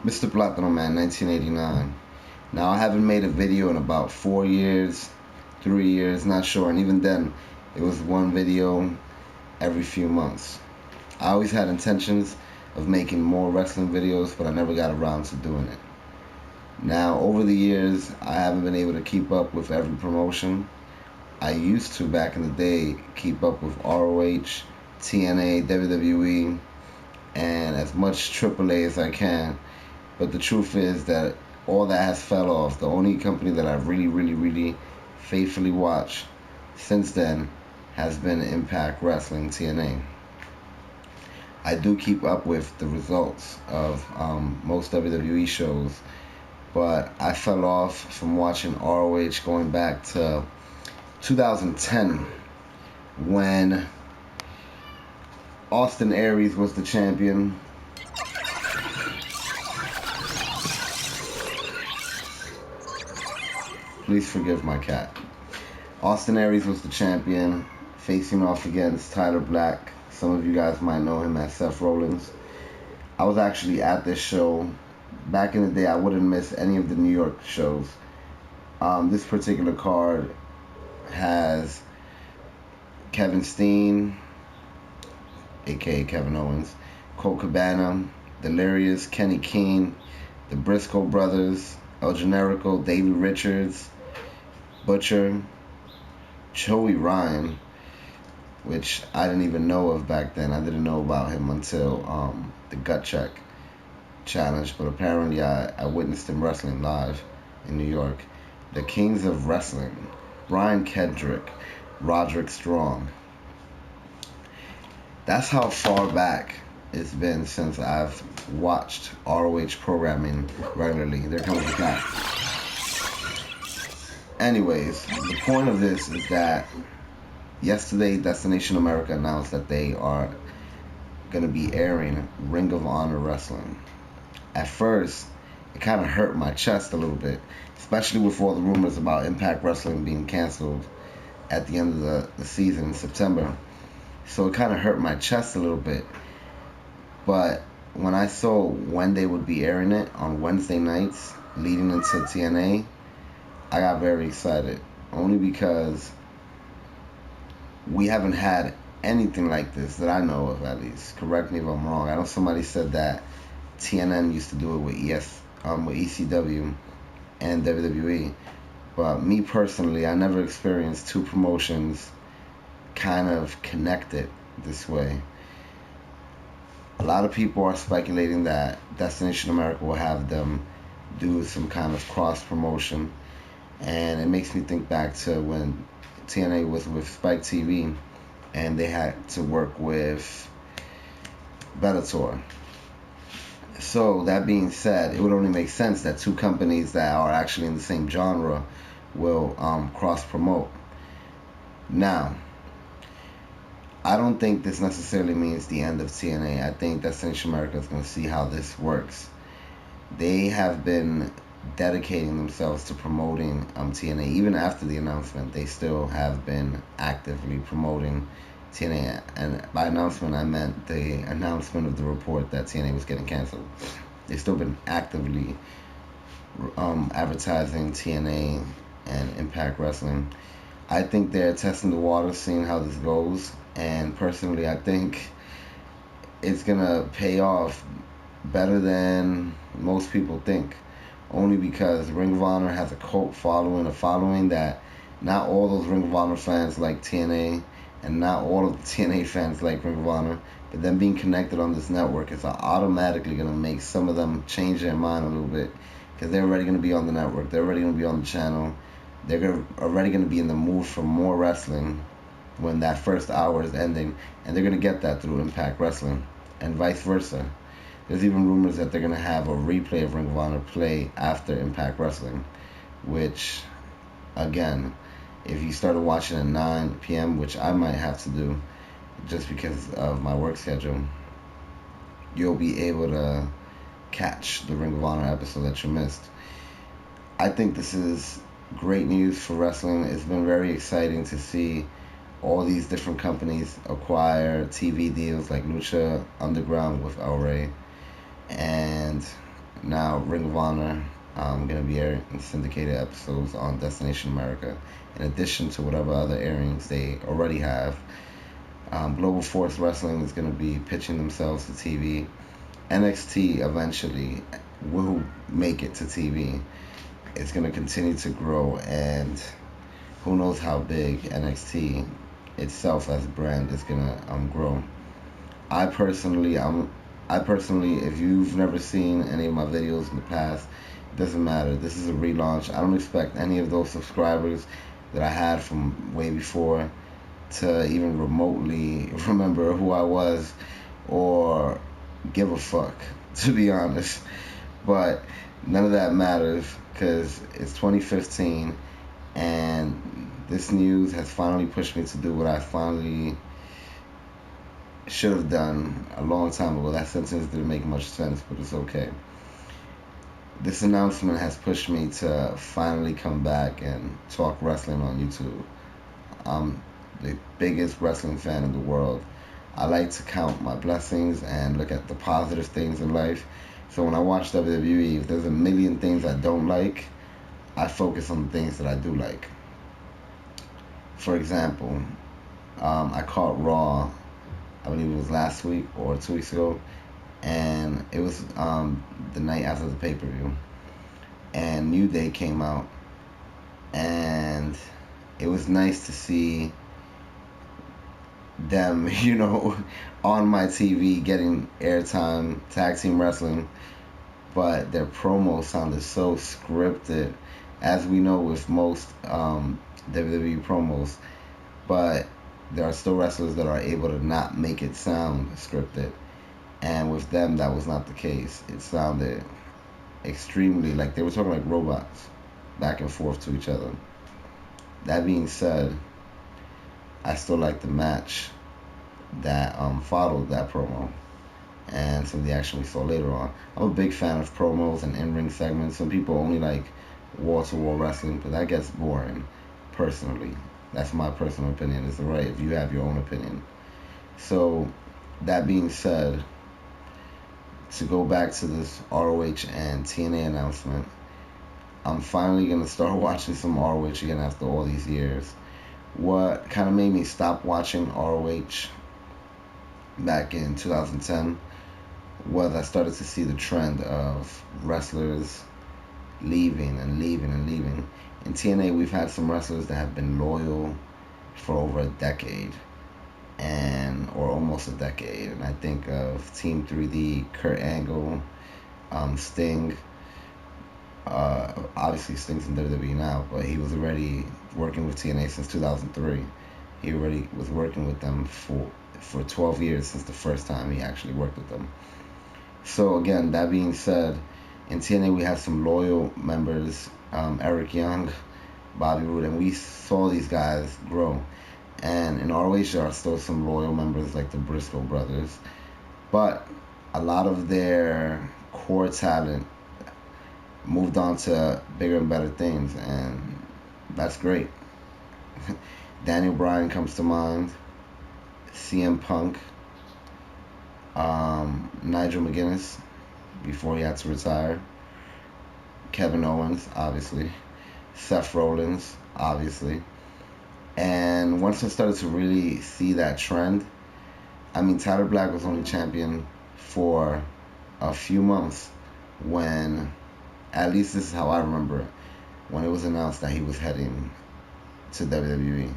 Mr. Platinum Man, 1989. Now, I haven't made a video in about 4 years, 3 years, not sure. And even then, it was one video every few months. I always had intentions of making more wrestling videos, but I never got around to doing it. Now, over the years, I haven't been able to keep up with every promotion. I used to, back in the day, keep up with ROH, TNA, WWE, and as much AAA as I can. But the truth is that all that has fell off. The only company that I really faithfully watched since then has been Impact Wrestling, TNA. I do keep up with the results of most WWE shows, but I fell off from watching ROH going back to 2010 when Austin Aries was the champion. Please forgive my cat. Austin Aries was the champion, facing off against Tyler Black. Some of you guys might know him as Seth Rollins. I was actually at this show. Back in the day, I wouldn't miss any of the New York shows. This particular card has Kevin Steen, aka Kevin Owens, Colt Cabana, Delirious, Kenny King, the Briscoe brothers, El Generico, Davey Richards, Butcher, Joey Ryan, which I didn't even know of back then. I didn't know about him until the Gut Check challenge, but apparently I witnessed him wrestling live in New York. The Kings of Wrestling, Brian Kendrick, Roderick Strong. That's how far back it's been since I've watched ROH programming regularly. There comes the cat. Anyways, the point of this is that yesterday Destination America announced that they are going to be airing Ring of Honor Wrestling. At first, it kind of hurt my chest a little bit, especially with all the rumors about Impact Wrestling being canceled at the end of the season in September. So it kind of hurt my chest a little bit. But when I saw when they would be airing it on Wednesday nights leading into TNA, I got very excited. Only because we haven't had anything like this that I know of, at least. Correct me if I'm wrong. I know somebody said that TNN used to do it with with ECW and WWE. But me personally, I never experienced two promotions kind of connected this way. A lot of people are speculating that Destination America will have them do some kind of cross promotion, and it makes me think back to when TNA was with Spike TV and they had to work with Bellator. So that being said, it would only make sense that two companies that are actually in the same genre will cross promote. Now, I don't think this necessarily means the end of TNA. I think Destination America is going to see how this works. They have been dedicating themselves to promoting TNA. Even after the announcement, they still have been actively promoting TNA. And by announcement, I meant the announcement of the report that TNA was getting canceled. They've still been actively advertising TNA and Impact Wrestling. I think they're testing the waters, seeing how this goes. And personally, I think it's going to pay off better than most people think. Only because Ring of Honor has a cult following, a following that not all those Ring of Honor fans like TNA, and not all of the TNA fans like Ring of Honor. But them being connected on this network is automatically going to make some of them change their mind a little bit. Because they're already going to be on the network. They're already going to be on the channel. They're already going to be in the mood for more wrestling when that first hour is ending. And they're going to get that through Impact Wrestling. And vice versa. There's even rumors that they're going to have a replay of Ring of Honor play after Impact Wrestling. Which, again, if you started watching at 9 p.m., which I might have to do just because of my work schedule, you'll be able to catch the Ring of Honor episode that you missed. I think this is great news for wrestling. It's been very exciting to see all these different companies acquire TV deals like Lucha Underground with El Rey and Now, Ring of Honor going to be airing syndicated episodes on Destination America, in addition to whatever other airings they already have. Global Force Wrestling is going to be pitching themselves to TV. NXT eventually will make it to TV. It's going to continue to grow, and who knows how big NXT itself as a brand is going to grow. I personally, if you've never seen any of my videos in the past, it doesn't matter. This is a relaunch. I don't expect any of those subscribers that I had from way before to even remotely remember who I was or give a fuck, to be honest. But none of that matters because it's 2015 and this news has finally pushed me to do what I finally should have done a long time ago. That sentence didn't make much sense, but it's okay. This announcement has pushed me to finally come back and talk wrestling on YouTube. I'm the biggest wrestling fan in the world. I like to count my blessings and look at the positive things in life. So when I watch WWE, if there's a million things I don't like, I focus on the things that I do like. For example, I caught Raw, I believe it was last week or 2 weeks ago, and it was the night after the pay-per-view. And New Day came out, and it was nice to see them, on my TV getting airtime, tag team wrestling, but their promo sounded so scripted, as we know with most WWE promos. But there are still wrestlers that are able to not make it sound scripted, and with them that was not the case. It sounded extremely like they were talking like robots, back and forth to each other. That being said, I still like the match that followed that promo and some of the action we saw later on. I'm a big fan of promos and in-ring segments. Some people only like wall-to-wall wrestling, but that gets boring, personally. That's my personal opinion. It's alright if you have your own opinion. So, that being said, to go back to this ROH and TNA announcement, I'm finally going to start watching some ROH again after all these years. What kind of made me stop watching ROH back in 2010 was I started to see the trend of wrestlers leaving and leaving and leaving. In TNA, we've had some wrestlers that have been loyal for over a decade, or almost a decade. And I think of Team 3D, Kurt Angle, Sting. Obviously, Sting's in WWE now, but he was already working with TNA since 2003. He already was working with them for 12 years since the first time he actually worked with them. So again, that being said, in TNA we had some loyal members, Eric Young, Bobby Roode, and we saw these guys grow. And in ROH there are still some loyal members like the Briscoe brothers, but a lot of their core talent moved on to bigger and better things, and that's great. Daniel Bryan comes to mind, CM Punk, Nigel McGuinness before he had to retire, Kevin Owens, obviously, Seth Rollins, obviously. And once I started to really see that trend, I mean, Tyler Black was only champion for a few months when, at least this is how I remember it, when it was announced that he was heading to WWE.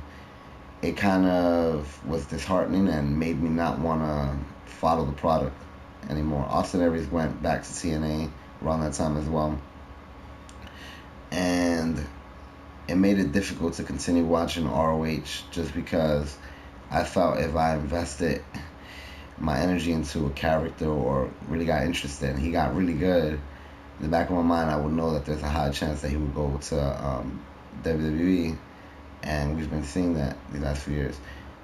It kind of was disheartening and made me not want to follow the product anymore. Austin Aries went back to TNA around that time as well. And it made it difficult to continue watching ROH just because I felt if I invested my energy into a character or really got interested and he got really good, in the back of my mind I would know that there's a high chance that he would go to WWE, and we've been seeing that these last few years.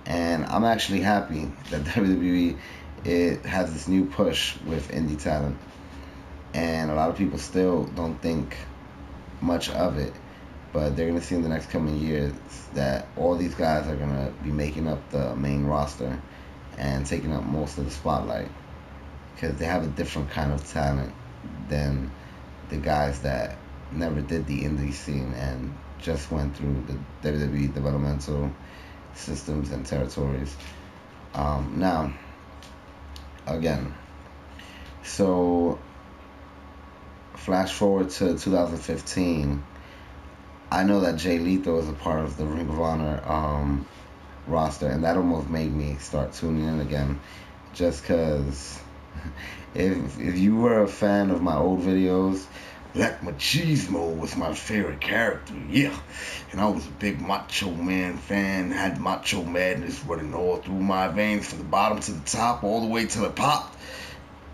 And I'm actually happy that WWE it has this new push with indie talent, and a lot of people still don't think much of it, but they're gonna see in the next coming years that all these guys are gonna be making up the main roster and taking up most of the spotlight because they have a different kind of talent than the guys that never did the indie scene and just went through the WWE developmental systems and territories. Now, again, so flash forward to 2015. I know that Jay Lethal is a part of the Ring of Honor roster, and that almost made me start tuning in again, just because if you were a fan of my old videos, Black Machismo was my favorite character, yeah. And I was a big Macho Man fan, had Macho Madness running all through my veins from the bottom to the top, all the way till it popped.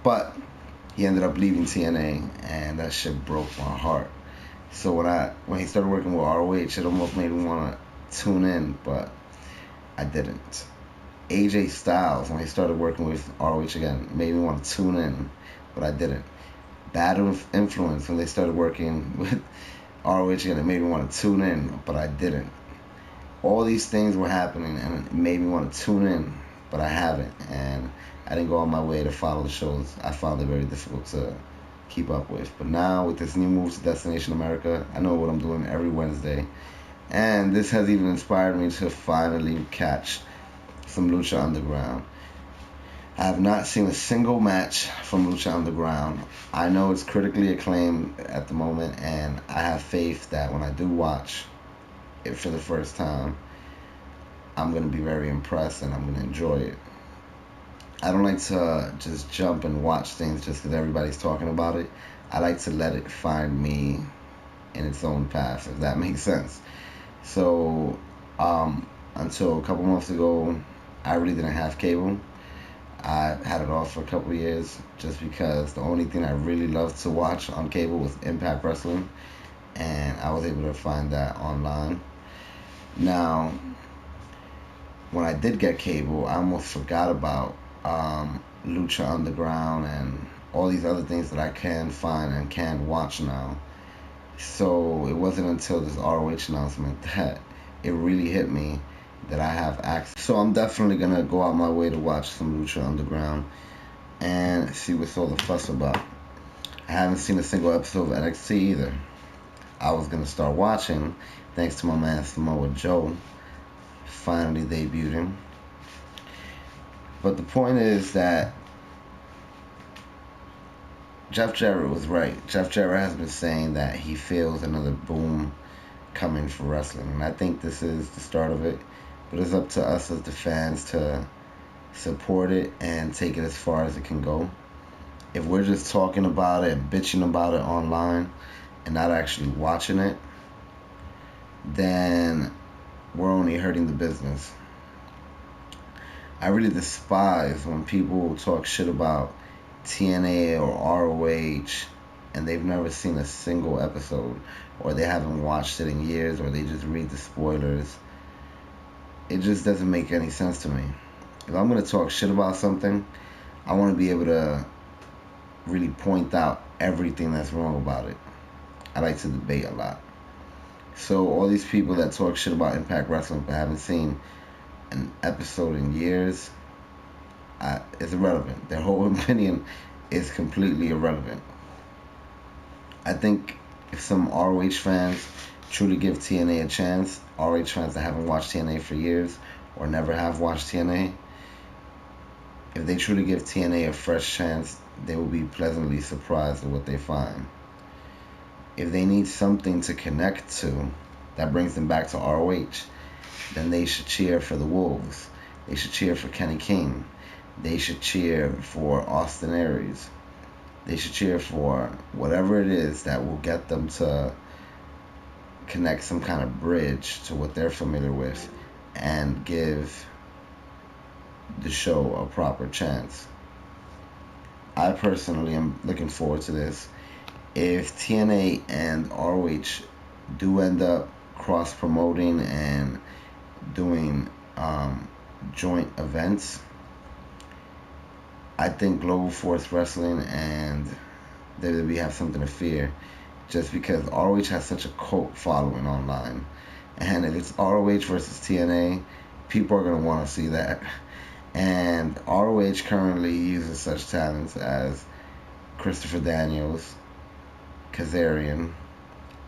But he ended up leaving TNA, and that shit broke my heart. So when he started working with ROH, it almost made me want to tune in, but I didn't. AJ Styles, when he started working with ROH again, made me want to tune in, but I didn't. Bad Influence, when they started working with ROH again, it made me want to tune in, but I didn't. All these things were happening, and it made me want to tune in, but I haven't. And I didn't go on my way to follow the shows. I found it very difficult to keep up with. But now, with this new move to Destination America, I know what I'm doing every Wednesday. And this has even inspired me to finally catch some Lucha Underground. I have not seen a single match from Lucha Underground. I know it's critically acclaimed at the moment, and I have faith that when I do watch it for the first time, I'm going to be very impressed and I'm going to enjoy it. I don't like to just jump and watch things just because everybody's talking about it. I like to let it find me in its own path, if that makes sense. So, until a couple months ago, I really didn't have cable. I had it off for a couple years just because the only thing I really loved to watch on cable was Impact Wrestling, and I was able to find that online. Now, when I did get cable, I almost forgot about Lucha Underground and all these other things that I can find and can watch now. So it wasn't until this ROH announcement that it really hit me that I have access. So I'm definitely gonna go out my way to watch some Lucha Underground and see what's all the fuss about. I haven't seen a single episode of NXT either. I was gonna start watching thanks to my man Samoa Joe finally debuting. But the point is that Jeff Jarrett was right. Jeff Jarrett has been saying that he feels another boom coming for wrestling, and I think this is the start of it. But it's up to us as the fans to support it and take it as far as it can go. If we're just talking about it and bitching about it online and not actually watching it, then we're only hurting the business. I really despise when people talk shit about TNA or ROH and they've never seen a single episode, or they haven't watched it in years, or they just read the spoilers. It just doesn't make any sense to me. If I'm going to talk shit about something, I want to be able to really point out everything that's wrong about it. I like to debate a lot. So all these people that talk shit about Impact Wrestling but haven't seen an episode in years, it's irrelevant. Their whole opinion is completely irrelevant. I think if some ROH fans truly give TNA a chance, ROH fans that haven't watched TNA for years or never have watched TNA, if they truly give TNA a fresh chance, they will be pleasantly surprised at what they find. If they need something to connect to that brings them back to ROH, then they should cheer for the Wolves. They should cheer for Kenny King. They should cheer for Austin Aries. They should cheer for whatever it is that will get them to connect some kind of bridge to what they're familiar with and give the show a proper chance. I personally am looking forward to this. If TNA and ROH do end up cross promoting and doing joint events, I think Global Force Wrestling and WWE have something to fear, just because ROH has such a cult following online. And if it's ROH versus TNA, people are going to want to see that. And ROH currently uses such talents as Christopher Daniels, Kazarian,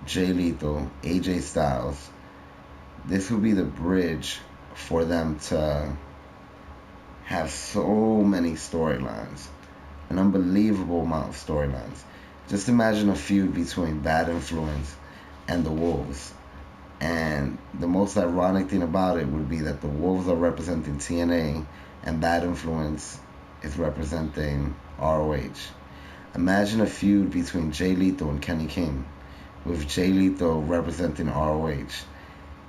Jay Lethal, AJ Styles. This will be the bridge for them to have so many storylines, an unbelievable amount of storylines. Just imagine a feud between Bad Influence and the Wolves. And the most ironic thing about it would be that the Wolves are representing TNA and Bad Influence is representing ROH. Imagine a feud between Jay Lethal and Kenny King, with Jay Lethal representing ROH.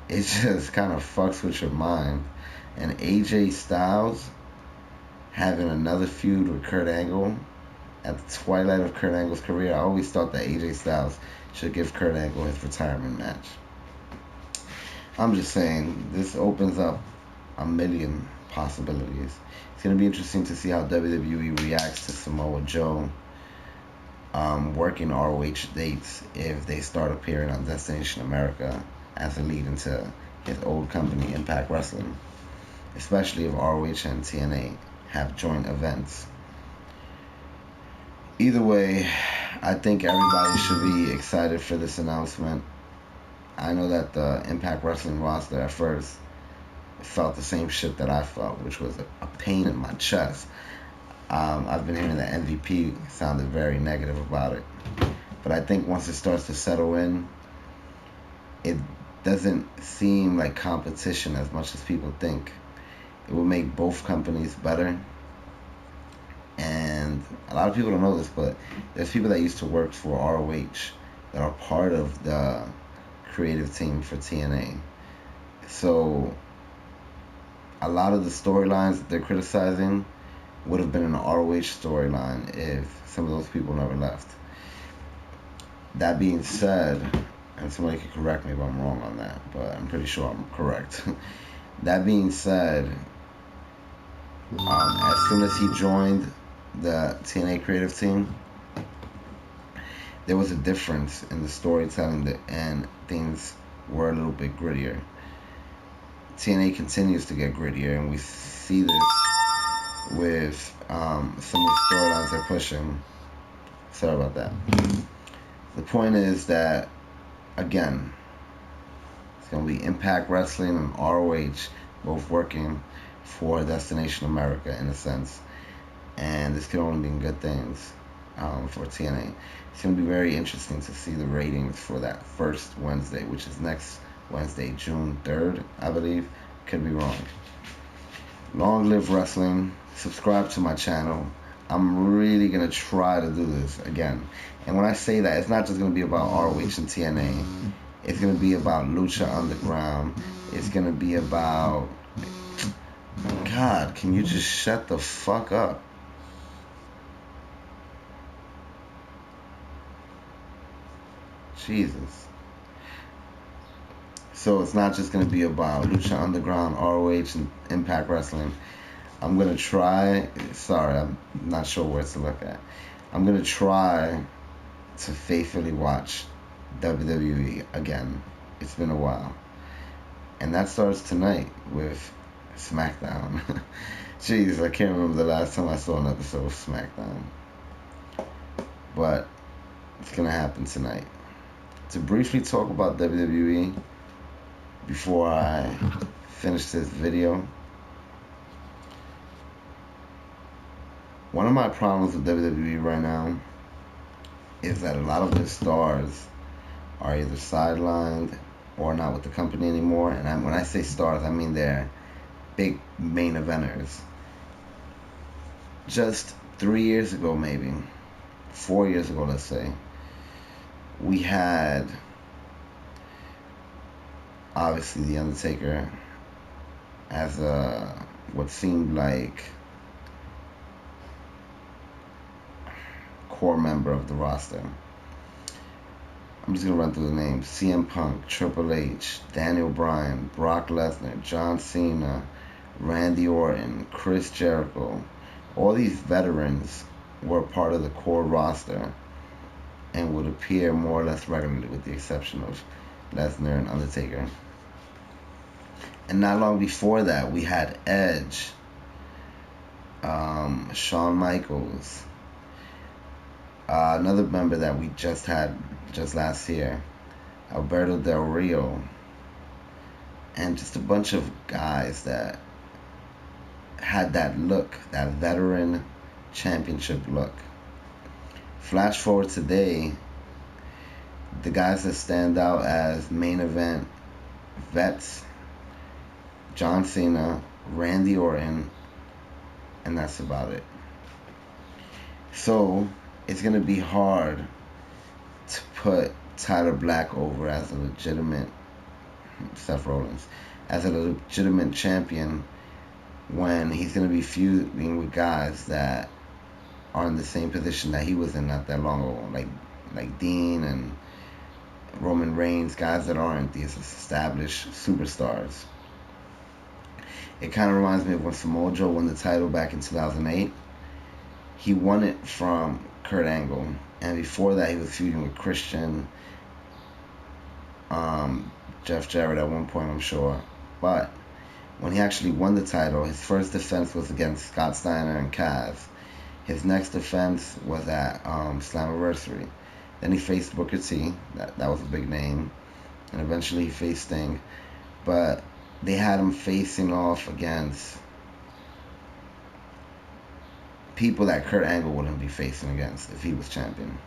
It just kind of fucks with your mind. And AJ Styles having another feud with Kurt Angle at the twilight of Kurt Angle's career. I always thought that AJ Styles should give Kurt Angle his retirement match. I'm just saying, this opens up a million possibilities. It's going to be interesting to see how WWE reacts to Samoa Joe working ROH dates if they start appearing on Destination America as a lead into his old company, Impact Wrestling. Especially if ROH and TNA have joint events. Either way, I think everybody should be excited for this announcement. I know that the Impact Wrestling roster at first felt the same shit that I felt, which was a pain in my chest. I've been hearing that MVP sounded very negative about it. But I think once it starts to settle in, it doesn't seem like competition as much as people think. It will make both companies better. And a lot of people don't know this, but there's people that used to work for ROH that are part of the creative team for TNA. So a lot of the storylines that they're criticizing would have been an ROH storyline if some of those people never left. That being said, and somebody can correct me if I'm wrong on that, but I'm pretty sure I'm correct. That being said, as soon as he joined the TNA creative team, there was a difference in the storytelling and things were a little bit grittier. TNA continues to get grittier, and we see this with some of the storylines they're pushing. Sorry about that. The point is that, again, it's going to be Impact Wrestling and ROH both working for Destination America in a sense. And this can only mean good things for TNA. It's going to be very interesting to see the ratings for that first Wednesday, which is next Wednesday, June 3rd, I believe. Could be wrong. Long live wrestling. Subscribe to my channel. I'm really going to try to do this again. And when I say that, it's not just going to be about ROH and TNA. It's going to be about Lucha Underground. It's going to be about... God, can you just shut the fuck up? Jesus. So it's not just going to be about Lucha Underground, ROH, and Impact Wrestling. I'm going to try... Sorry, I'm not sure where to look at. I'm going to try to faithfully watch WWE again. It's been a while. And that starts tonight with SmackDown. Jeez, I can't remember the last time I saw an episode of SmackDown. But it's going to happen tonight. To briefly talk about WWE before I finish this video. One of my problems with WWE right now is that a lot of their stars are either sidelined or not with the company anymore. And when I say stars, I mean they're big main eventers. Just 3 years ago, maybe 4 years ago, let's say, we had obviously The Undertaker as a what seemed like core member of the roster. I'm just gonna run through the names: CM Punk, Triple H, Daniel Bryan, Brock Lesnar, John Cena, Randy Orton, Chris Jericho. All these veterans were part of the core roster and would appear more or less regularly, with the exception of Lesnar and Undertaker. And not long before that, we had Edge, Shawn Michaels, Another member that we just had just last year, Alberto Del Rio, and just a bunch of guys that had that look, that veteran championship look. Flash forward today, the guys that stand out as main event vets: John Cena, Randy Orton, and that's about it. So it's gonna be hard to put Tyler Black over as a legitimate Seth Rollins, as a legitimate champion, when he's gonna be feuding with guys that are in the same position that he was in not that long ago, like Dean and Roman Reigns, guys that aren't these established superstars. It kind of reminds me of when Samoa Joe won the title back in 2008. He won it from Kurt Angle, and before that he was feuding with Christian, Jeff Jarrett at one point, I'm sure. But when he actually won the title, his first defense was against Scott Steiner and Kaz. His next defense was at Slammiversary. Then he faced Booker T. That was a big name. And eventually he faced Sting. But they had him facing off against people that Kurt Angle wouldn't be facing against if he was champion.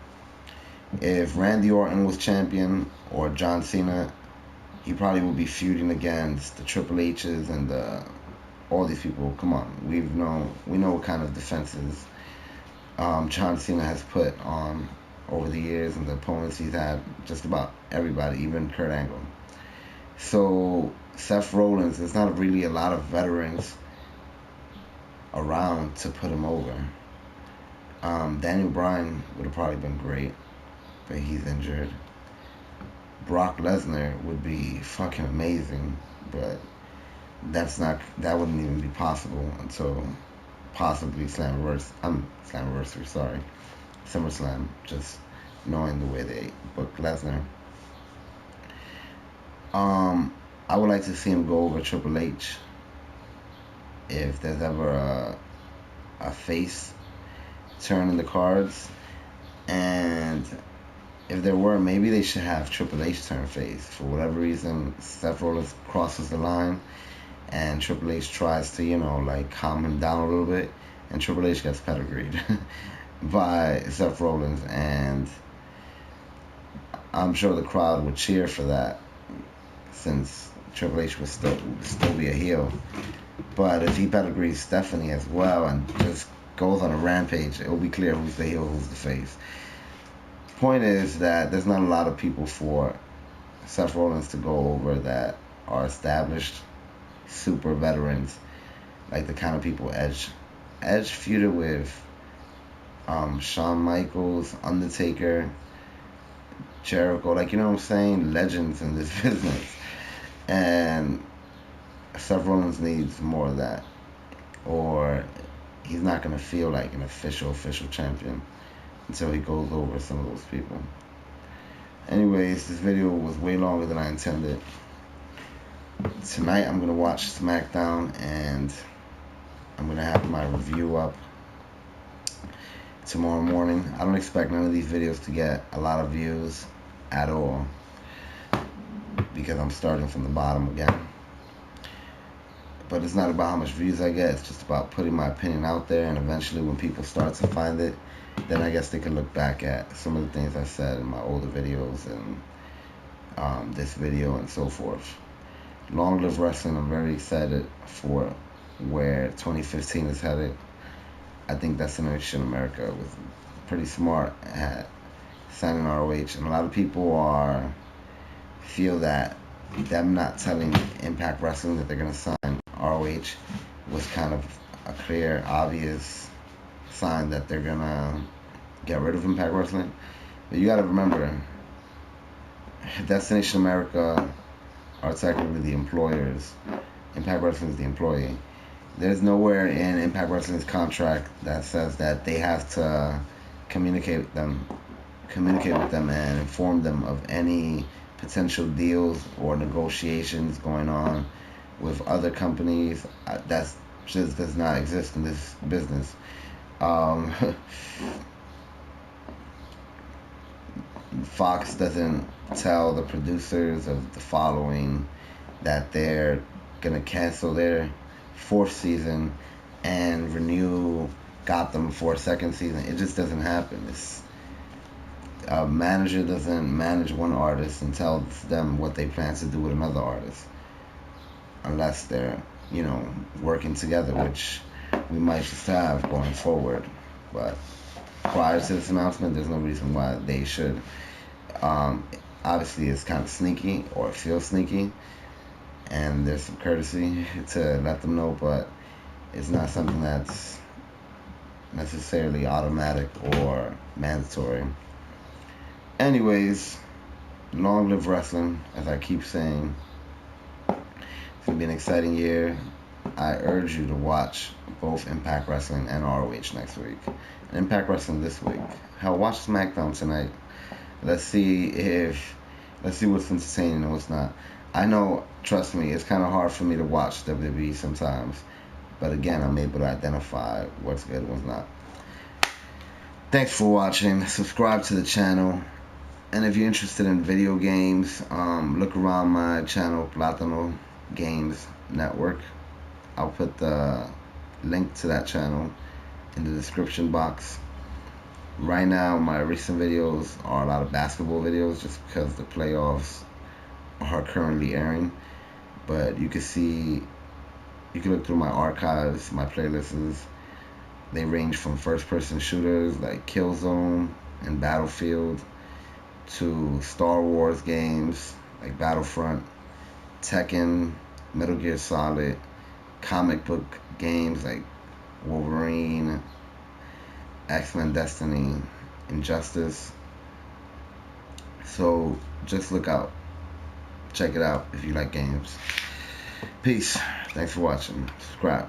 If Randy Orton was champion, or John Cena, he probably would be feuding against the Triple H's and all these people. Come on, we know what kind of defenses John Cena has put on over the years, and the opponents he's had, just about everybody, even Kurt Angle. So Seth Rollins, there's not really a lot of veterans around to put him over. Daniel Bryan would have probably been great, but he's injured. Brock Lesnar would be fucking amazing, but that wouldn't even be possible until possibly Slammiversary, sorry, SummerSlam, just knowing the way they booked Lesnar. I would like to see him go over Triple H if there's ever a face turn in the cards, and if there were, maybe they should have Triple H turn face. For whatever reason, Seth Rollins crosses the line, and Triple H tries to, calm him down a little bit, and Triple H gets pedigreed by Seth Rollins, and I'm sure the crowd would cheer for that, since Triple H would still be a heel. But if he pedigrees Stephanie as well and just goes on a rampage, it will be clear who's the heel, who's the face. Point is that there's not a lot of people for Seth Rollins to go over that are established super veterans, like the kind of people Edge feuded with Shawn Michaels, Undertaker, Jericho, you know what I'm saying, legends in this business. And Seth Rollins needs more of that, or he's not going to feel like an official champion until he goes over some of those people. Anyways, this video was way longer than I intended. Tonight I'm going to watch SmackDown, and I'm going to have my review up tomorrow morning. I don't expect none of these videos to get a lot of views at all, because I'm starting from the bottom again. But it's not about how much views I get, it's just about putting my opinion out there, and eventually when people start to find it, then I guess they can look back at some of the things I said in my older videos and this video and so forth. Long live wrestling. I'm very excited for where 2015 is headed. I think Destination America was pretty smart at signing ROH, and a lot of people feel that them not telling Impact Wrestling that they're going to sign ROH was kind of a clear, obvious sign that they're going to get rid of Impact Wrestling. But you got to remember, Destination America are technically the employers. Impact Wrestling is the employee. There's nowhere in Impact Wrestling's contract that says that they have to communicate with them and inform them of any potential deals or negotiations going on with other companies. That just does not exist in this business. Fox doesn't tell the producers of the following that they're gonna cancel their fourth season and renew Gotham for a second season. It just doesn't happen. It's a manager doesn't manage one artist and tell them what they plan to do with another artist unless they're, working together, which we might just have going forward. But prior to this announcement, there's no reason why they should. Um, Obviously, it's kind of sneaky, or it feels sneaky, and there's some courtesy to let them know, but it's not something that's necessarily automatic or mandatory. Anyways, long live wrestling, as I keep saying. It's going to be an exciting year. I urge you to watch both Impact Wrestling and ROH next week. And Impact Wrestling this week. Hell, watch SmackDown tonight. Let's see what's entertaining and what's not. I know, trust me, it's kind of hard for me to watch WWE sometimes. But again, I'm able to identify what's good and what's not. Thanks for watching. Subscribe to the channel. And if you're interested in video games, look around my channel, Platano Games Network. I'll put the link to that channel in the description box. Right now, my recent videos are a lot of basketball videos just because the playoffs are currently airing. But you can look through my archives, my playlists. They range from first-person shooters like Killzone and Battlefield to Star Wars games like Battlefront, Tekken, Metal Gear Solid, comic book games like Wolverine, X-Men Destiny, Injustice. So just look out. Check it out if you like games. Peace. Thanks for watching. Subscribe.